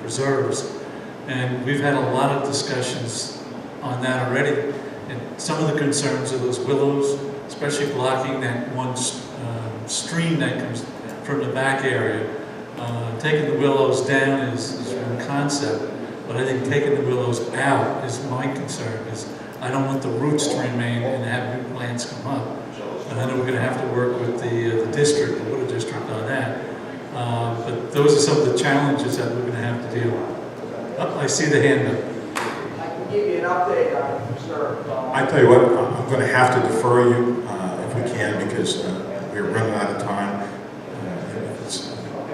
reserves. And we've had a lot of discussions on that already. And some of the concerns are those willows, especially blocking that one stream that comes from the back area. Taking the willows down is one concept, but I think taking the willows out is my concern, because I don't want the roots to remain and have new plants come up. And I know we're going to have to work with the district, the water district on that. But those are some of the challenges that we're going to have to deal with. Oh, I see the hand up. I can give you an update on it, sir. I tell you what, I'm going to have to defer you if we can, because we're running out of time.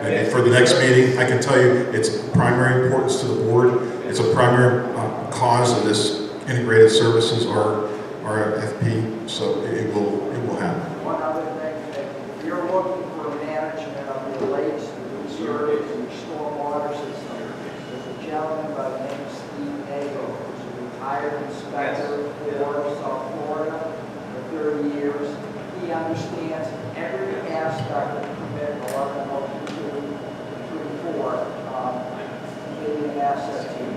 Maybe for the next meeting, I can tell you it's of primary importance to the board. It's a primary cause of this integrated services or RFP, so it will happen. One other thing, if you're looking for management of your lakes, your reserves, and your stormwater system, there's a gentleman by the name of Steve Nagle, who's a retired inspector for South Florida for 30 years. He understands every aspect of permit 11.02.34, being an asset to you.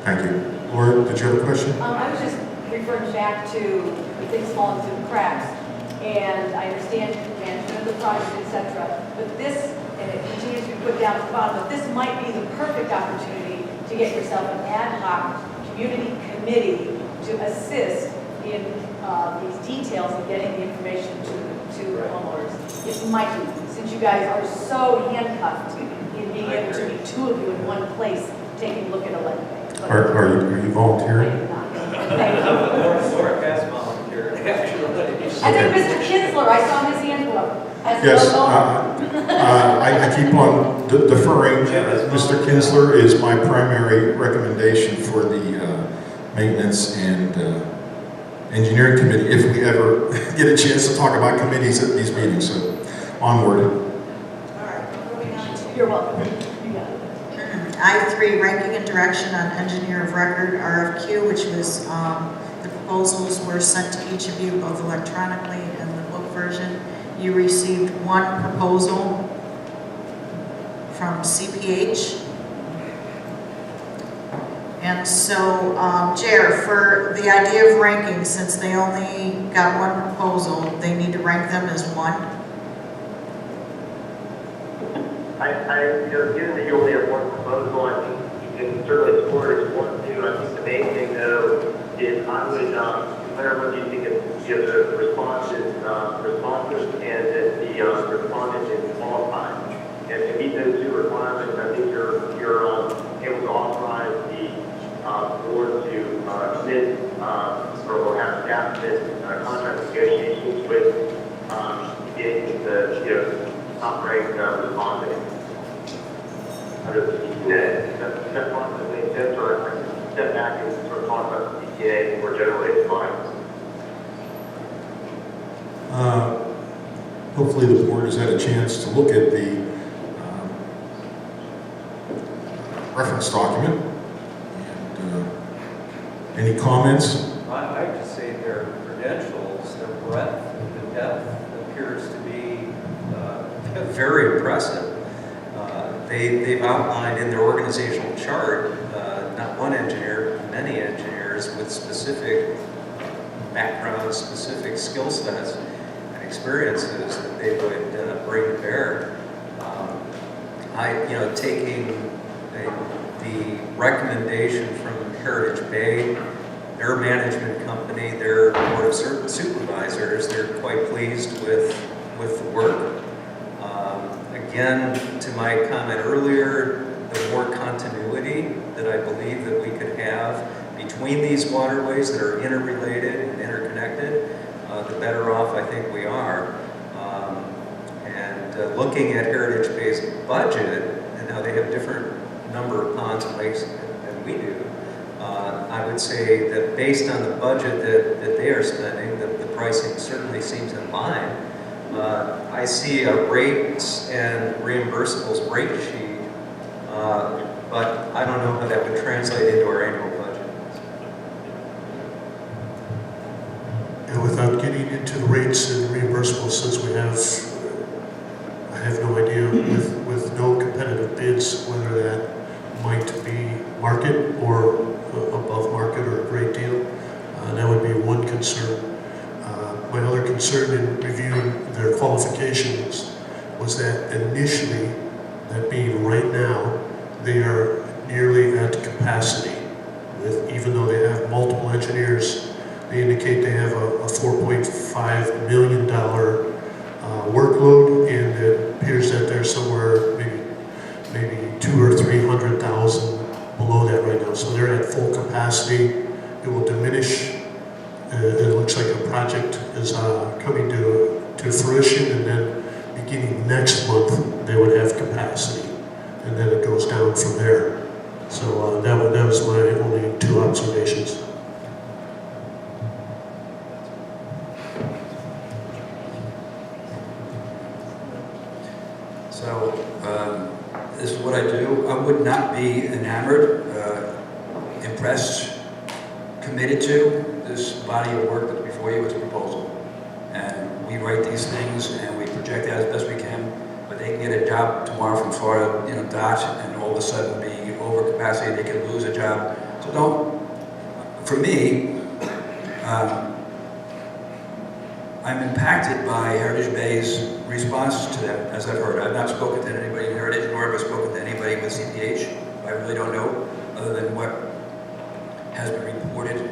Thank you. Laura, did you have a question? I was just referring back to the things falling through the cracks, and I understand management of the project, etc. But this, and it continues to be put down at the bottom, but this might be the perfect opportunity to get yourself an ad hoc community committee to assist in these details of getting the information to homeowners. It might be, since you guys are so handcuffed in being able to be two of you in one place taking a look at a lake. Are you volunteering? Laura has volunteered, actually. I think Mr. Kinsler, I saw his hand go up. Yes, I keep on deferring. Mr. Kinsler is my primary recommendation for the maintenance and engineering committee, if we ever get a chance to talk about committees at these meetings. So, onward. All right, moving on to, you're welcome. You got it. I-3, ranking and direction on engineer of record, RFQ, which was, the proposals were sent to each of you, both electronically and the book version. You received one proposal from CPH. And so, Jer, for the idea of ranking, since they only got one proposal, they need to rank them as one? Given that you only have one proposal, I think you can certainly score it as 1-2. I think the main thing, though, is I would declare what you think the response is responsive and that the respondent is qualified. And to meet those two requirements, I think you're able to authorize the board to submit or have staff submit contract negotiations with getting the top-ranked respondent. Under the CPA, that's one that makes sense, or I can step back and sort of talk about the CPA more generally, it's fine. Hopefully the board has had a chance to look at the reference document. And, any comments? I have to say their credentials, their breadth, the depth appears to be very impressive. They've outlined in their organizational chart not one engineer, many engineers with specific backgrounds, specific skill sets and experiences that they would bring to bear. Taking the recommendation from Heritage Bay, their management company, their board of supervisors, they're quite pleased with the work. Again, to my comment earlier, the more continuity that I believe that we could have between these waterways that are interrelated and interconnected, the better off I think we are. Looking at Heritage Bay's budget, and now they have different number of ponds and lakes than we do, I would say that based on the budget that they are spending, the pricing certainly seems in line. I see a rates and reimbursables rate sheet, but I don't know how that would translate into our annual budget. And without getting into the rates and reimbursables, since I have no idea with no competitive bids whether that might market or above market or a great deal. That would be one concern. My other concern in reviewing their qualifications was that initially, that being right now, they are nearly at capacity. Even though they have multiple engineers, they indicate they have a $4.5 million workload, and it appears that they're somewhere maybe 200,000 or 300,000 below that right now. So they're at full capacity. It will diminish. It looks like the project is coming to fruition, and then beginning next month they would have capacity, and then it goes down from there. So that was my only two observations. So this is what I do. I would not be enamored, impressed, committed to this body of work that's before you as a proposal. And we write these things and we project that as best we can, but they can get a job tomorrow from Florida, DOT, and all of a sudden be over capacity, they can lose a job. So don't, for me, I'm impacted by Heritage Bay's response to them, as I've heard. I've not spoken to anybody in Heritage, nor have I spoken to anybody with CPH. I really don't know, other than what has been reported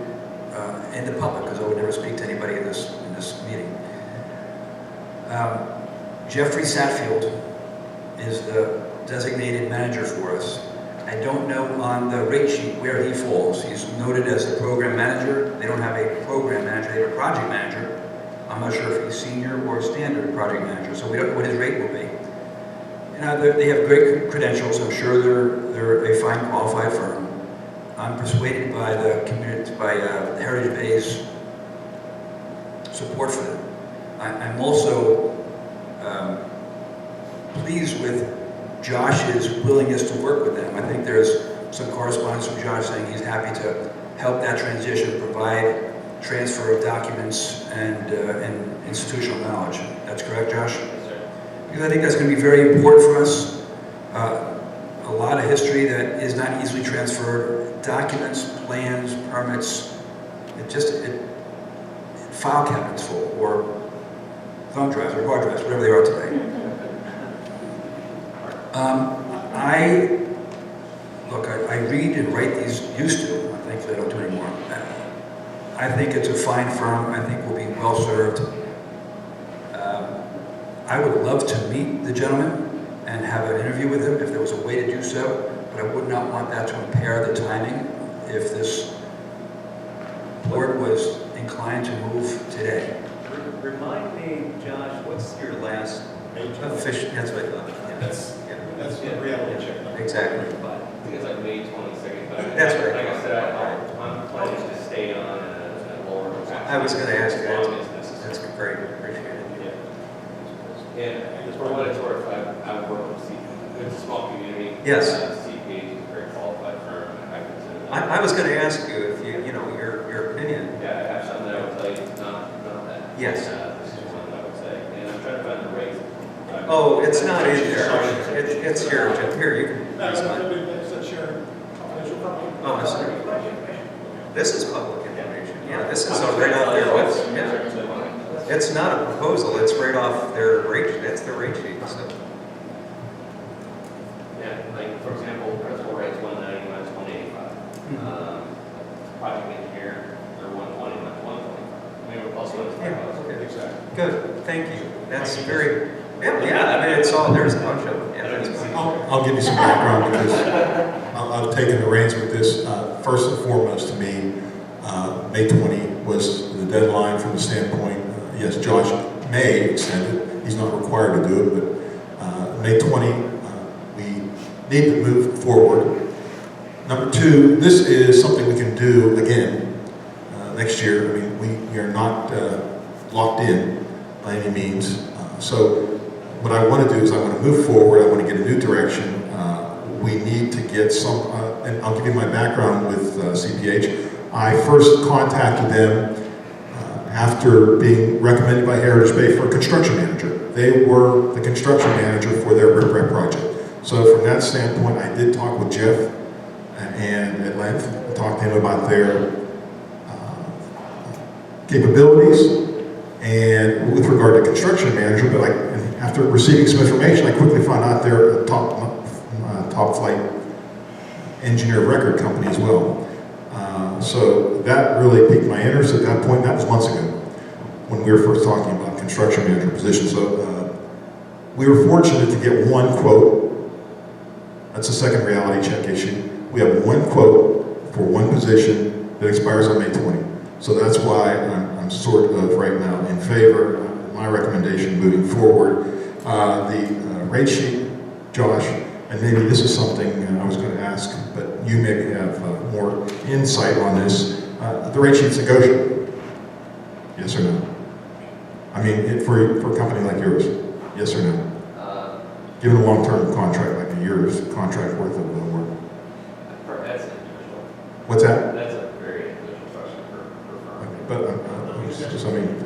in the public, because I would never speak to anybody in this meeting. Jeffrey Satfield is the designated manager for us. I don't know on the rate sheet where he falls. He's noted as a program manager. They don't have a program manager, they have a project manager. I'm not sure if he's senior or standard project manager, so we don't know what his rate will be. They have great credentials. I'm sure they're a fine, qualified firm. I'm persuaded by the community, by Heritage Bay's support for them. I'm also pleased with Josh's willingness to work with them. I think there's some correspondence from Josh saying he's happy to help that transition, provide transfer of documents and institutional knowledge. That's correct, Josh? Yes, sir. Because I think that's going to be very important for us. A lot of history that is not easily transferred, documents, plans, permits, file cabinets full, or thumb drives, or hard drives, whatever they are today. I read and write these, used to, thankfully I don't do anymore. I think it's a fine firm. I think we'll be well served. I would love to meet the gentleman and have an interview with him if there was a way to do so, but I would not want that to impair the timing if this board was inclined to move today. Remind me, Josh, what's your last official? That's what I thought. Yeah. That's the reality check. Exactly. I think it's like May 22nd. But That's right. Like I said, I'm planning to stay on in a lower capacity. I was going to ask you as long that. as necessary. That's great. Appreciate it. And for what it's worth, I've worked with it's a small community. Yes. CPH is a very qualified firm. I consider that. I was going to ask you if your opinion. Yeah, I have something that I would tell you, not that. Yes. This is one I would say. And I'm trying to find the rates. Oh, it's not in there. It's here, Jim. Here, you can. That's Sharon. Oh, I'm sorry. This is public information. Yeah, this is right off their website. Yeah. It's not a proposal. It's right off their rate. That's their rate sheet. So. Yeah, like for example, principal rate's 190, mine's 185. Project engineer, they're 120, mine's 125. I mean, we're plus one. Yeah, okay. Exactly. Good. Thank you. That's very. Yeah. I mean, it's all. There's a bunch of them. Yeah, that's fine. I'll give you some background because I've taken the reins with this. First and foremost, to me, May 20 was the deadline from the standpoint. Yes, Josh may extend it. He's not required to do it, but May 20, we need to move forward. Number two, this is something we can do again next year. I mean, we are not locked in by any means. So what I want to do is I want to move forward. I want to get a new direction. We need to get some, and I'll give you my background with CPH. I first contacted them after being recommended by Heritage Bay for a construction manager. They were the construction manager for their RIPRAP project. So from that standpoint, I did talk with Jeff and at length talked to him about their capabilities and with regard to construction manager, but after receiving some information, I quickly found out they're a top flight engineer of record company as well. So that really piqued my interest at that point. That was months ago when we were first talking about construction manager position. So we were fortunate to get one quote. That's a second reality check issue. We have one quote for one position that expires on May 20. So that's why I'm sort of right now in favor. My recommendation moving forward. The rate sheet, Josh, and maybe this is something I was going to ask, but you maybe have more insight on this. The rate sheet's negotiable. Yes or no? I mean, for a company like yours, yes or no? Given a long-term contract like a year's contract worth of work. That's an individual. What's that? That's a very individual question per firm. Okay, but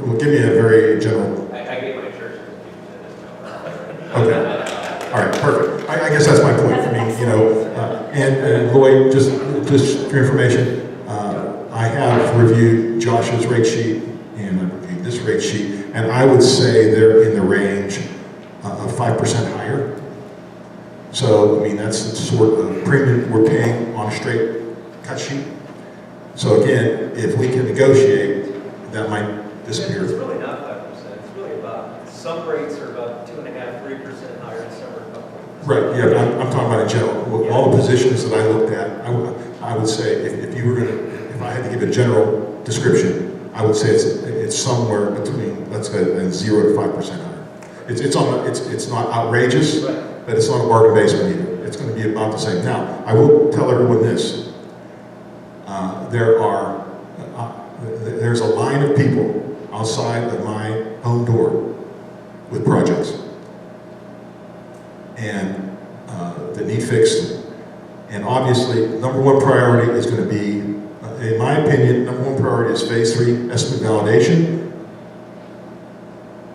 well, give me a very general. I gave my church Okay. All right, perfect. I guess that's my point. I mean, you know, and Lloyd, just for information, I have reviewed Josh's rate sheet and I've reviewed this rate sheet, and I would say they're in the range of 5% higher. So, I mean, that's the sort of premium we're paying on a straight cut sheet. So again, if we can negotiate, that might disappear. It's really not 5%. It's really about, some rates are about 2.5%, 3% higher than some are a couple. Right, yeah, but I'm talking about in general. With all the positions that I looked at, I would say if you were going to, if I had to give a general description, I would say it's somewhere between, let's say, 0 to 5% higher. It's not outrageous, Right. but it's not a bargain basement either. It's going to be about the same. Now, I will tell everyone this. There's a line of people outside of my home door with projects and that need fixed. And obviously, number one priority is going to be, in my opinion, number one priority is phase 3 estimate validation.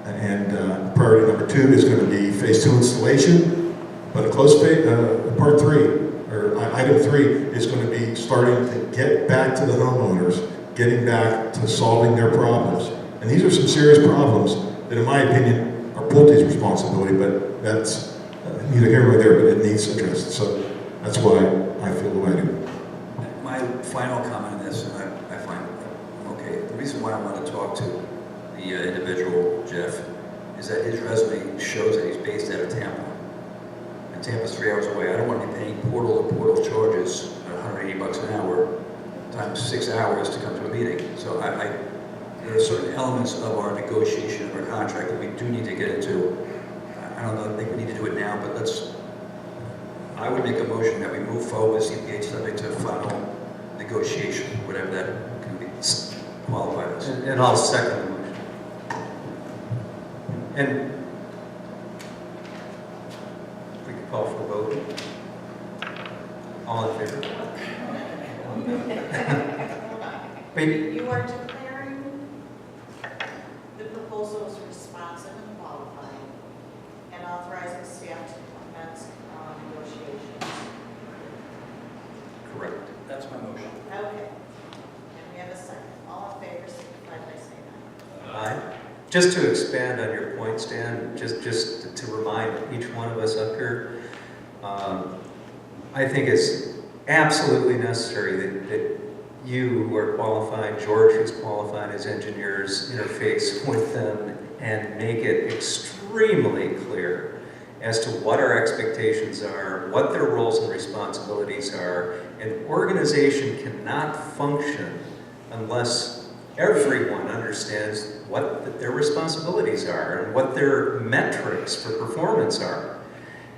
And priority number 2 is going to be phase 2 installation. But a close part 3, or item 3, is going to be starting to get back to the homeowners, getting back to solving their problems. And these are some serious problems that, in my opinion, are Pulte's responsibility, but that's neither here nor there, but it needs addressed. So that's why I feel the way I do. My final comment on this, and I find okay, the reason why I want to talk to the individual, Jeff, is that his resume shows that he's based out of Tampa. And Tampa's 3 hours away. I don't want to be paying portal charges $180 an hour times 6 hours to come to a meeting. So there are certain elements of our negotiation of our contract that we do need to get into. I don't know, I think we need to do it now, but I would make a motion that we move forward with CPH subject to final negotiation, whatever that can be qualified as. And I'll second the motion. And we could call for a vote. All in favor? Wait. You are declaring the proposal is responsive and qualified, and authorizing staff to commence negotiations. Correct. That's my motion. Okay. And we have a second. All in favor, signify by saying aye. Aye. Just to expand on your point, Stan, just to remind each one of us up here, I think it's absolutely necessary that you who are qualified, George who's qualified as engineers, interface with them and make it extremely clear as to what our expectations are, what their roles and responsibilities are. An organization cannot function unless everyone understands what their responsibilities are and what their metrics for performance are.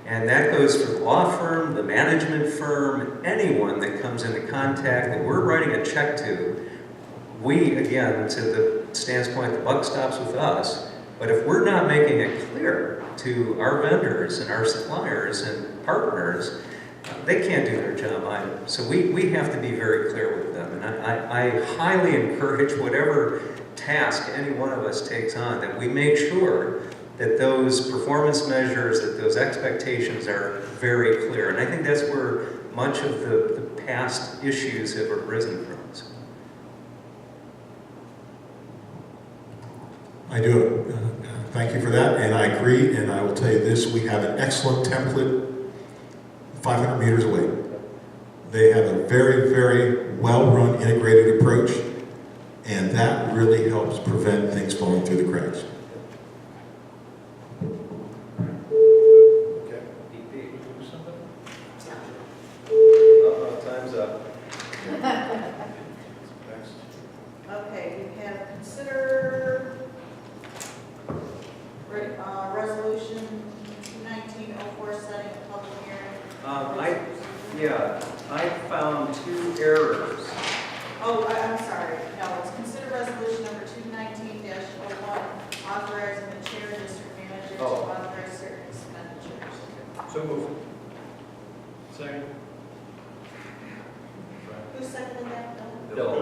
And that goes for the law firm, the management firm, anyone that comes into contact that we're writing a check to. We, again, to Stan's point, the buck stops with us. But if we're not making it clear to our vendors and our suppliers and partners, they can't do their job either. So we have to be very clear with them. And I highly encourage whatever task any one of us takes on, that we make sure that those performance measures, that those expectations are very clear. And I think that's where much of the past issues have arisen from this. I do. Thank you for that, and I agree, and I will tell you this, we have an excellent template 500 meters away. They have a very, very well-run integrated approach, and that really helps prevent things falling through the cracks. Okay. Time's up. Next. Okay, we have consider resolution 219-04 setting a public hearing. I found 2 errors. Oh, I'm sorry. No, it's consider resolution number 219-01, authorizing the chair and district manager to authorize certain expenditures. So move. Second. Who seconded that? Bill? Bill.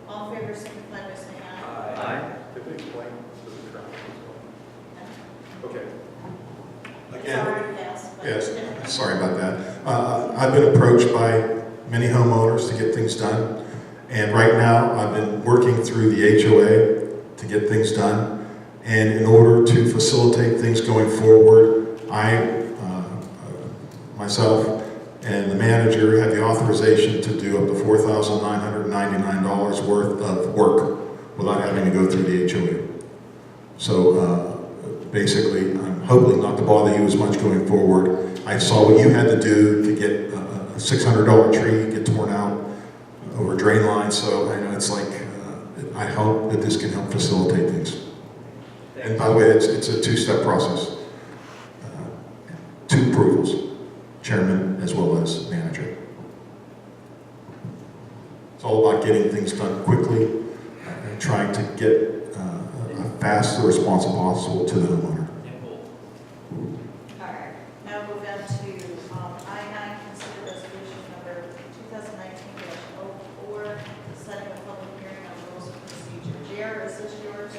All in favor, signify by saying aye. Aye. Did we explain to the traffic as well? Okay. It's Again, already passed. but- yes, sorry about that. I've been approached by many homeowners to get things done, and right now I've been working through the HOA to get things done, and in order to facilitate things going forward, myself and the manager had the authorization to do up to $4,999 worth of work without having to go through the HOA. So basically, I'm hoping not to bother you as much going forward. I saw what you had to do to get a $600 tree get torn out over drain lines, so I know it's like, I hope that this can help facilitate things. And by the way, it's a 2-step process. 2 approvals, chairman as well as manager. It's all about getting things done quickly and trying to get a fast response possible to the homeowner. All right, now move on to I-9, consider resolution number 2019-04, setting a public hearing on rules of procedure. Jared, is this yours?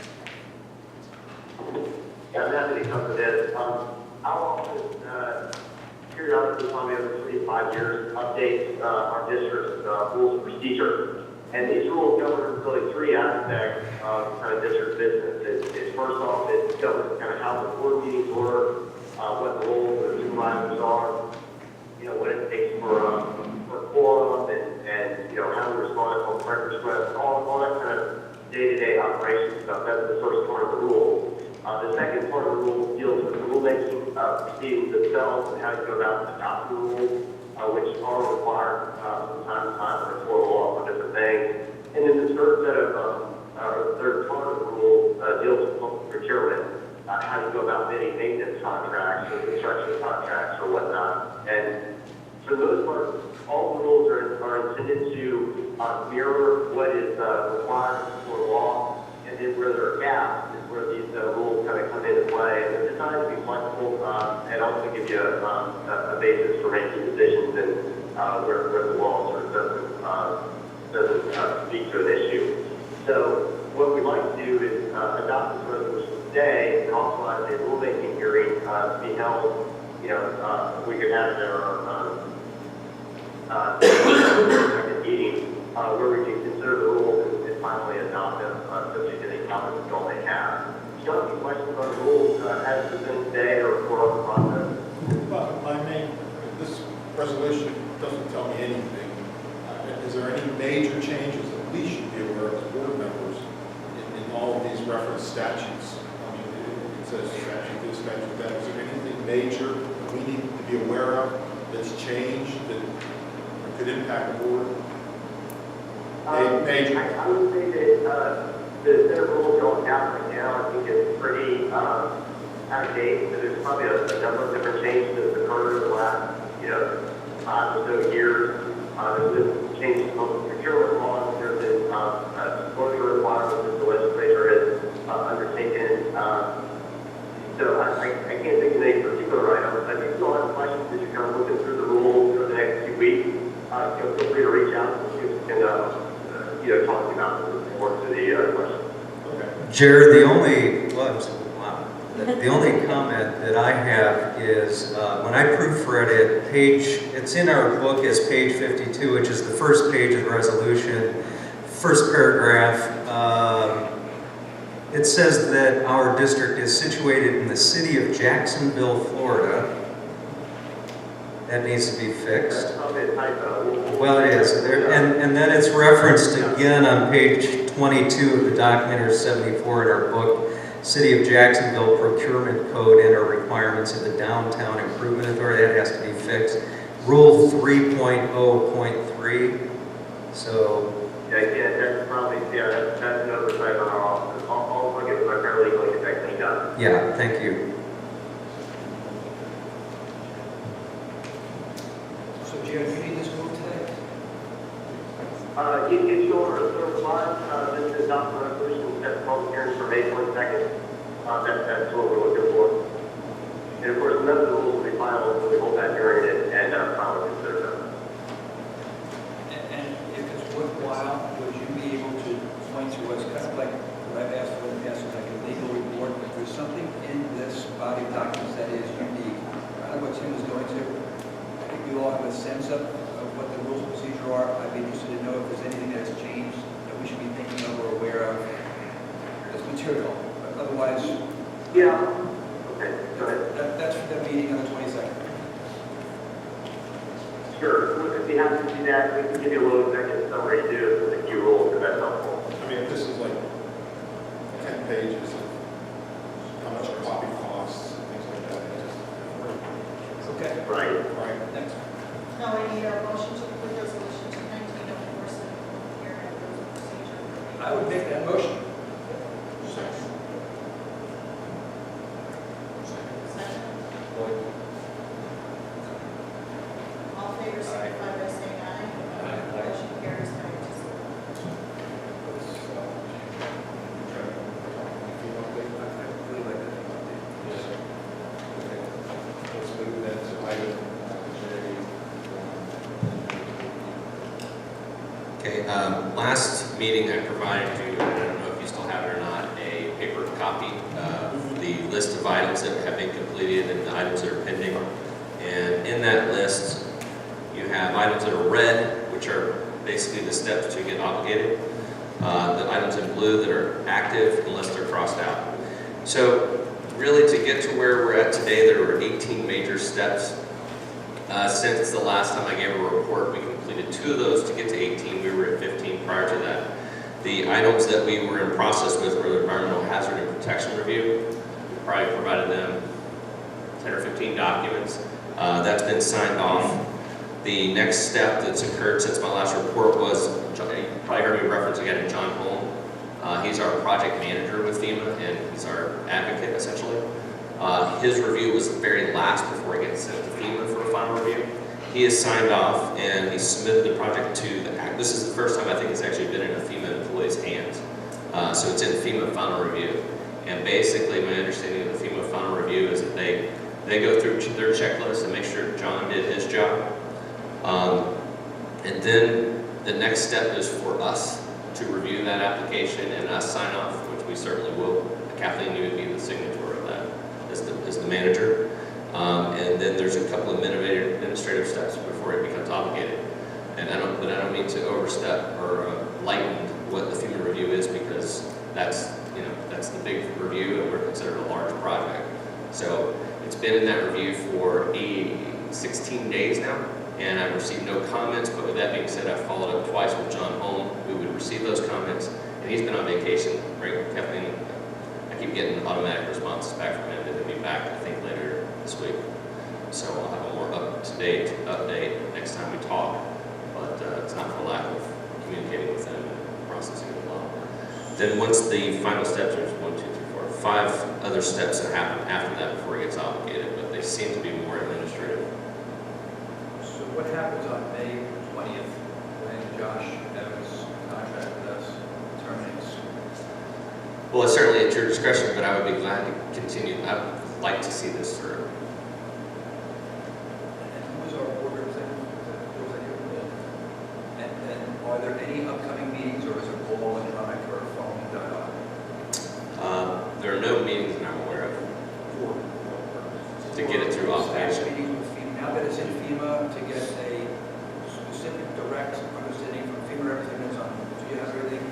Yeah, I'm happy to cover this. Our office, periodically, probably every 3 to 5 years, updates our district's rules of procedure. And these rules govern really 3 aspects of kind of district business. It's first off, it governs kind of how the board meetings work, what the roles of the supervisors are, what it takes for quorum and how we respond to record requests, all that kind of day-to-day operation stuff. That's the first part of the rule. The second part of the rule deals with the rulemaking proceedings themselves and how to go about adopting rules, which are required from time to time for Florida law for different things. And then the third set of, third part of the rule deals with public procurement, how to go about bidding maintenance contracts or construction contracts or whatnot. And for those parts, all the rules are intended to mirror what is required for law, and then where there are gaps is where these rules kind of come into play. And they're designed to be flexible and also give you a basis for making decisions and where the law sort of doesn't speak to an issue. So what we'd like to do is adopt this resolution today and authorize a rulemaking hearing to be held. We could have it at our second meeting where we can consider the rules and finally adopt them subject to any comments you all may have. If you have any questions on the rules as presented today or on the process? But this resolution doesn't tell me anything. Is there any major changes that we should be aware of as board members in all of these reference statutes? I mean, it says statute this, statute that. Is there anything major that we need to be aware of that's changed that could impact the board? Major. I would say that the set of rules going down right now, I think it's pretty out of date. So there's probably a number of different changes that have occurred in the last, 5 or so years. There's been changes in public procurement laws. There's been disclosure requirements that the legislature has undertaken. So I can't think of any particular items. I think you'll have questions as you're kind of looking through the rules over the next few weeks. Feel free to reach out and see if we can talk about the report to the questions. Okay. Jared, the only, wow, The only comment that I have is when I proofread it, it's in our book as page 52, which is the first page of the resolution, first paragraph. It says that our district is situated in the city of Jacksonville, Florida. That needs to be fixed. That's probably a typo. Well, it is. And then it's referenced again on page 22 of the document, or 74 in our book, City of Jacksonville Procurement Code and our requirements of the Downtown Improvement Authority. That has to be fixed. Rule 3.0.3. So, Yeah, that's probably, that's another typo. I'll look at my paralegal and get that cleaned up. yeah, thank you. So Jared, you need this move today? It's your line, this is not the resolution that's public hearing for May 22nd. That's what we're looking for. And of course, none of the rules will be final until we hold that hearing and finally consider them. And if it's worthwhile, would you be able to point to what's kind of like what I've asked for in the past, like a legal report, if there's something in this body of documents that is unique, kind of what Tim was going to, I think we all have a sense of what the rules of procedure are. I'd be interested to know if there's anything that's changed that we should be thinking of or aware of. It's material, but otherwise, Yeah. Okay, go ahead. that's for the meeting on the 22nd. Sure. If you have to do that, we can give you a little executive summary too for the key rules, if that's helpful. I mean, if this is like 10 pages of how much a copy costs and things like that, Okay. Right. right? Next. No, we need a motion to approve resolution 219-04, setting the public hearing and rules of procedure. I would make that motion. Second. All in favor, signify by saying aye. Motion carries 9-0. Let's move that to item Okay, last meeting I provided you, I don't know if you still have it or not, a paper copy of the list of items that have been completed and the items that are pending. And in that list, you have items that are red, which are basically the steps to get obligated. The items in blue that are active unless they're crossed out. So really to get to where we're at today, there were 18 major steps. Since the last time I gave a report, we completed 2 of those to get to 18. We were at 15 prior to that. The items that we were in process with were the environmental hazard and protection review. We probably provided them 10 or 15 documents. That's been signed off. The next step that's occurred since my last report was, you probably heard me reference again to John Holm. He's our project manager with FEMA, and he's our advocate essentially. His review was the very last before it gets sent to FEMA for a final review. He has signed off and he submitted the project to the, this is the first time I think it's actually been in a FEMA employee's hands. So it's in FEMA final review. And basically my understanding of the FEMA final review is that they go through their checklist and make sure John did his job. And then the next step is for us to review that application and us sign off, which we certainly will. Kathleen, you would be the signature of that as the manager. And then there's a couple of administrative steps before it becomes obligated. And I don't mean to overstep or lighten what the FEMA review is, because that's the big review and we're considered a large project. So it's been in that review for 16 days now, and I've received no comments. But with that being said, I've followed up twice with John Holm, who would receive those comments, and he's been on vacation. Right, Kathleen? I keep getting automatic responses back from him that he'll be back, I think, later this week. So I'll have a more up-to-date update next time we talk. But it's not for lack of communicating with them and processing it along. Then once the final steps, there's 1, 2, 3, 4, 5 other steps that happen after that before it gets obligated, but they seem to be more administrative. So what happens on May 20th when Josh Evans' contract with us terminates? Well, it's certainly at your discretion, but I would be glad to continue. I would like to see this through. And who was our board representative? Was that you? And are there any upcoming meetings, or is it all electronic or phone dialogue? There are no meetings that I'm aware of. for To get it through staff operation. meeting with FEMA, now that it's in FEMA, to get a specific direct understanding from FEMA representatives on, do you have everything?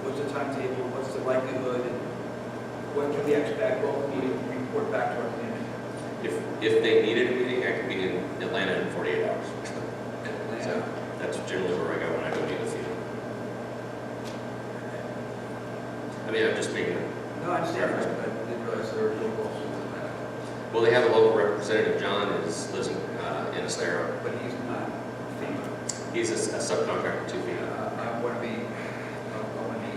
What's the timetable, what's the likelihood, and what can we expect, what will we report back to our community? If they needed a meeting, I could be in Atlanta in 48 hours. So that's generally where I go when I go meet with you. I mean, I'm just making, No, I understand, but I didn't realize there were local officers in that. well, they have a local representative, John, lives in Estero. But he's not FEMA. He's a subcontractor to FEMA. I want to be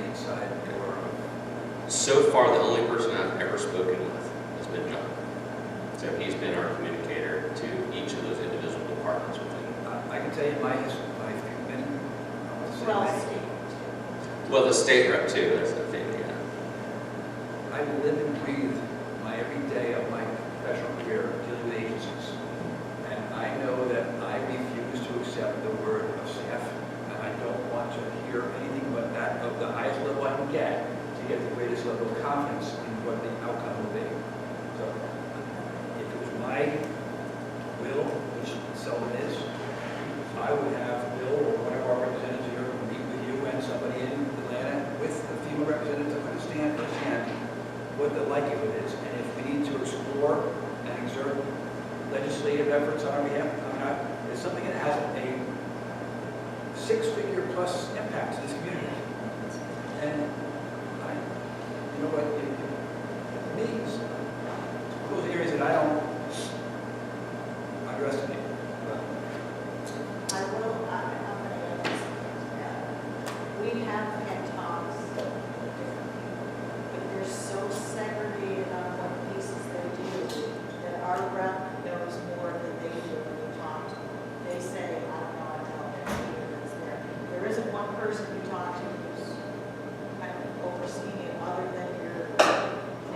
inside or. So far, the only person I've ever spoken with has been John. So he's been our communicator to each of those individual departments within. I can tell you my been. Well, the state rep too, that's the thing, yeah. I live and breathe my every day of my professional career dealing with agencies. And I know that I refuse to accept the word of staff, and I don't want to hear anything but that of the highest level I can get to get the greatest level of confidence in what the outcome will be. So if it was my will, which seldom is, I would have Bill or one of our representatives here meet with you and somebody in Atlanta with the FEMA representative to understand firsthand what the likelihood is, and if we need to explore and exert legislative efforts on our behalf. I mean, it's something that has a six-figure plus impact to this community. And you know what, it means those areas that I don't underestimate. I will, I'm going to add this. We have had talks with different people, but they're so segregated on what pieces they do that our rep knows more than they do when we talk to them. They say, I don't know, that's there. There isn't one person you talk to who's kind of overseeing it other than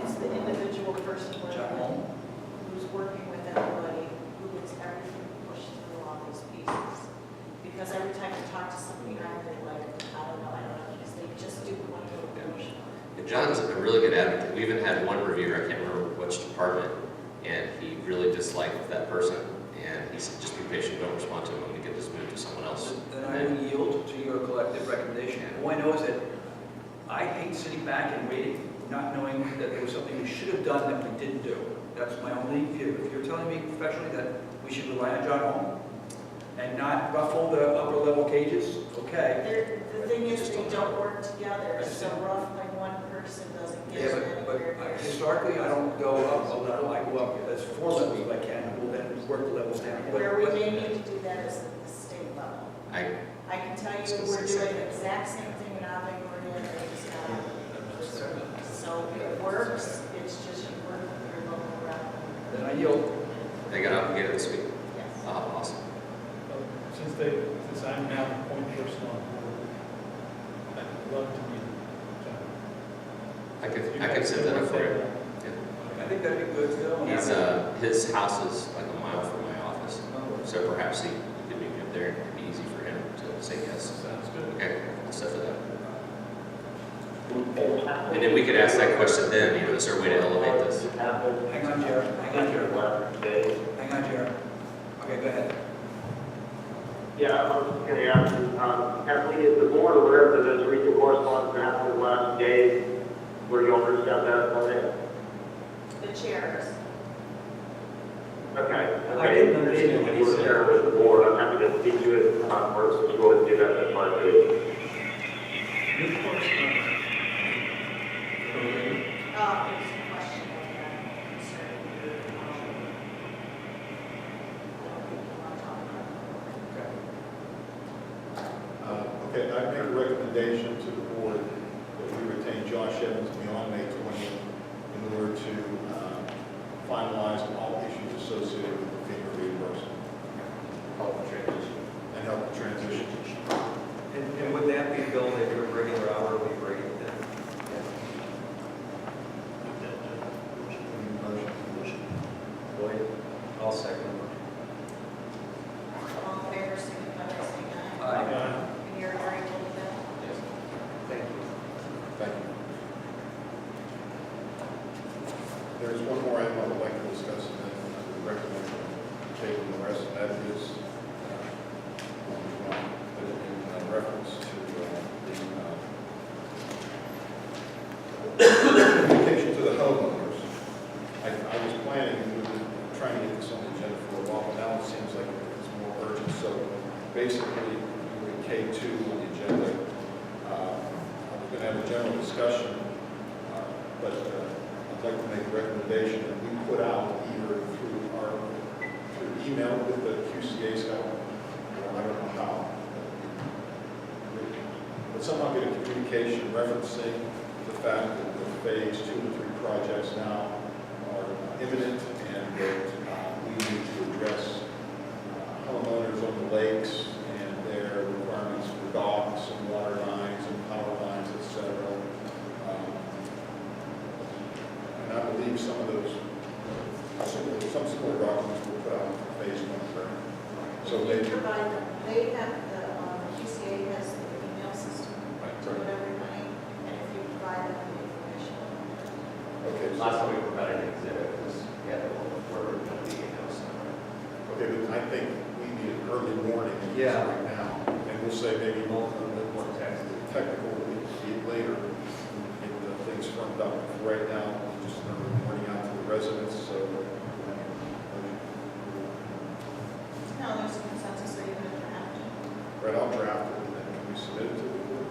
it's the individual person who's working with everybody, who gets everything pushed through all these pieces. Because every time you talk to somebody, they're like, I don't know, because they just do one little portion. And John's a really good advocate. We even had one reviewer, I can't remember which department, and he really disliked that person. And he said, just be patient, don't respond to him, I'm going to get this moved to someone else. Then I will yield to your collective recommendation. All I know is that I hate sitting back and waiting, not knowing that there was something we should have done that we didn't do. That's my only view. If you're telling me professionally that we should rely on John Holm and not ruffle the upper level cages, okay. The thing is, they don't work together, so roughly one person doesn't get Yeah, but anywhere. historically, I don't go up a level, I go up, there's 4 levels if I can, and we'll then work the levels down. Where we may need to do that is at the state level. I I can tell you, we're doing the exact same thing in Ave Maria, they just got it. So it works, it's just you work with your local rep. Then I yield. They got out and get it this week. Yes. Awesome. Since I'm now the point person on board, I'd love to meet John. I could set that up for you. I think that'd be good, Phil. He's, his house is like a mile from my office, so perhaps he could meet me up there, and it'd be easy for him to say yes. Sounds good. Okay, I'll set that up. And then we could ask that question then, you know, is there a way to elevate this? Hang on, Jared. Hang on, Jared. Okay, go ahead. Yeah, I was just going to ask you, Kathleen, is the board aware of those recent correspondence that happened in the last days where you all reached out to us on it? The chairs. Okay. I didn't understand what he said. Share with the board. I'm happy to speak to it first. If you want to do that, that's fine too. New correspondence. There's a question concerning Okay, I make a recommendation to the board that we retain Josh Evans beyond May 20th in order to finalize all issues associated with the FEMA reimbursement. Help the transition. And help the transition. And would that be billed at your regular hourly rate then? Lloyd? I'll second. all in favor, signify by saying aye. Aye. And you're agreeable with that? Yes. Thank you. Thank you. There's one more item I would like to discuss, and then taking the rest, that is in reference to the communication to the homeowners. I was planning, we were trying to get this on the agenda for a while, but now it seems like it's more urgent. So basically, we're at K2 on the agenda. We're going to have a general discussion, but I'd like to make a recommendation that we put out either through email with the QCA's help, or I don't know how, but somehow get a communication referencing the fact that the phase 2 and 3 projects now are imminent and that we need to address homeowners on the lakes and their requirements for docks and water lines and power lines, etc. And I believe some of those, some similar documents were put out for phase 1. So You maybe, provide them. They have the, QCA has the email system, to put everything, and if you provide them the information. okay, Last so, time we provided an exhibit was, yeah, where we're going to be in those somewhere. okay, but I think we need an early warning Yeah. right now, and we'll say maybe more text, technical later, get the things firmed up. Right now, just an early warning out to the residents, so. No, there's a consensus, or even a draft. Right, I'll draft it, and then can we submit it to the board?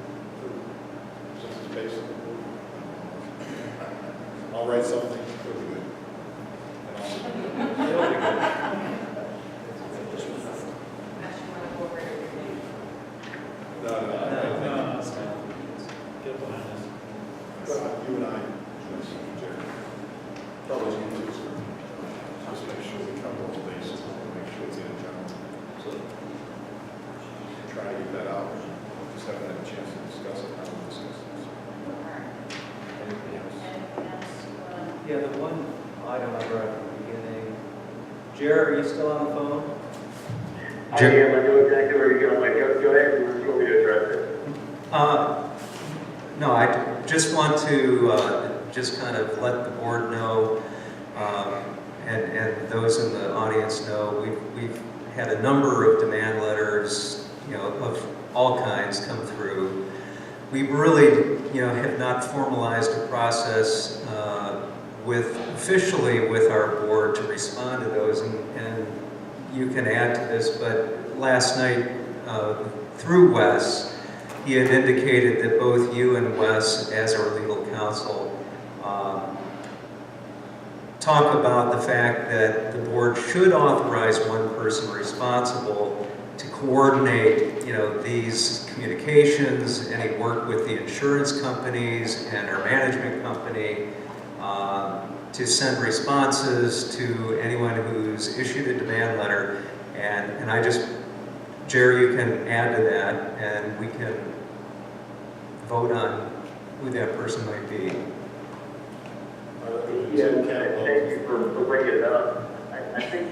Since it's based on the board. I'll write something, it'll be good. And I'll submit it. It'll be good. No, it's fine. Get behind us. but you and I, Jerry, probably need to, just make sure we cover all the bases, and make sure it's in a general. So, try to get that out, just haven't had a chance to discuss it, how to discuss it. Anything else? Anything else? Yeah, the one item I brought up at the beginning. Jared, are you still on the phone? I am, I know exactly where you're going, go ahead, we're going to address it. No, I just want to just kind of let the board know, and those in the audience know, we've had a number of demand letters, of all kinds come through. We really, have not formalized a process officially with our board to respond to those, and you can add to this, but last night through Wes, he had indicated that both you and Wes, as our legal counsel, talk about the fact that the board should authorize one person responsible to coordinate, these communications, any work with the insurance companies and our management company, to send responses to anyone who's issued a demand letter. And I just, Jerry, you can add to that, and we can vote on who that person might be. Yeah, thank you for bringing it up. I think